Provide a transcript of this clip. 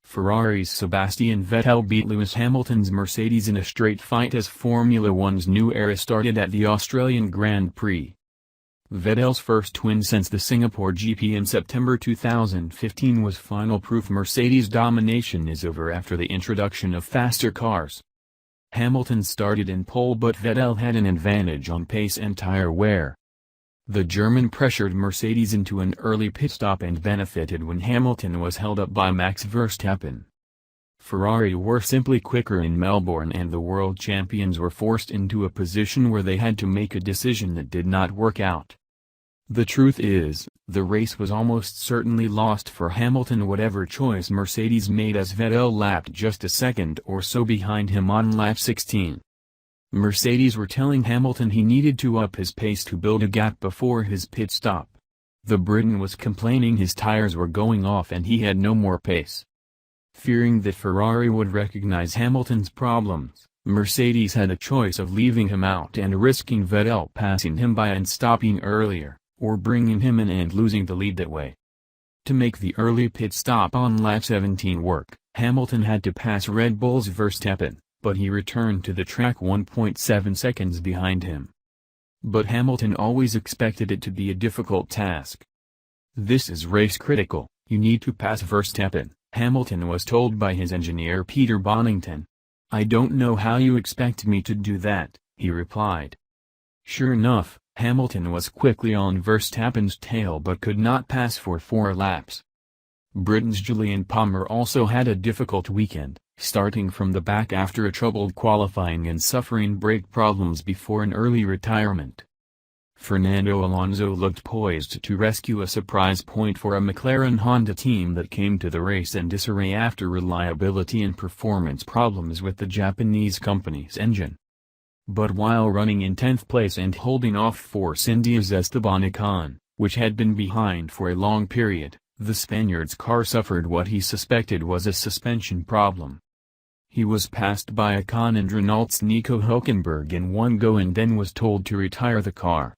Ferrari's Sebastian Vettel beat Lewis Hamilton's Mercedes in a straight fight as Formula One's new era started at the Australian Grand Prix. Vettel's first win since the Singapore GP in September 2015 was final proof Mercedes' domination is over after the introduction of faster cars. Hamilton started in pole but Vettel had an advantage on pace and tire wear. The German pressured Mercedes into an early pit stop and benefited when Hamilton was held up by Max Verstappen. Ferrari were simply quicker in Melbourne and the world champions were forced into a position where they had to make a decision that did not work out. The truth is, the race was almost certainly lost for Hamilton whatever choice Mercedes made as Vettel lapped just a second or so behind him on lap 16. Mercedes were telling Hamilton he needed to up his pace to build a gap before his pit stop. The Briton was complaining his tires were going off and he had no more pace. Fearing that Ferrari would recognize Hamilton's problems, Mercedes had a choice of leaving him out and risking Vettel passing him by and stopping earlier, or bringing him in and losing the lead that way. To make the early pit stop on lap 17 work, Hamilton had to pass Red Bull's Verstappen, but he returned to the track 1.7 seconds behind him. But Hamilton always expected it to be a difficult task. "This is race critical, you need to pass Verstappen," Hamilton was told by his engineer Peter Bonington. "I don't know how you expect me to do that," he replied. Sure enough, Hamilton was quickly on Verstappen's tail but could not pass for 4 laps. Britain's Julian Palmer also had a difficult weekend, starting from the back after a troubled qualifying and suffering brake problems before an early retirement. Fernando Alonso looked poised to rescue a surprise point for a McLaren-Honda team that came to the race in disarray after reliability and performance problems with the Japanese company's engine. But while running in 10th place and holding off Force India's Esteban Ocon, which had been behind for a long period, the Spaniard's car suffered what he suspected was a suspension problem. He was passed by Ocon and Renault's Nico Hülkenberg in one go and then was told to retire the car.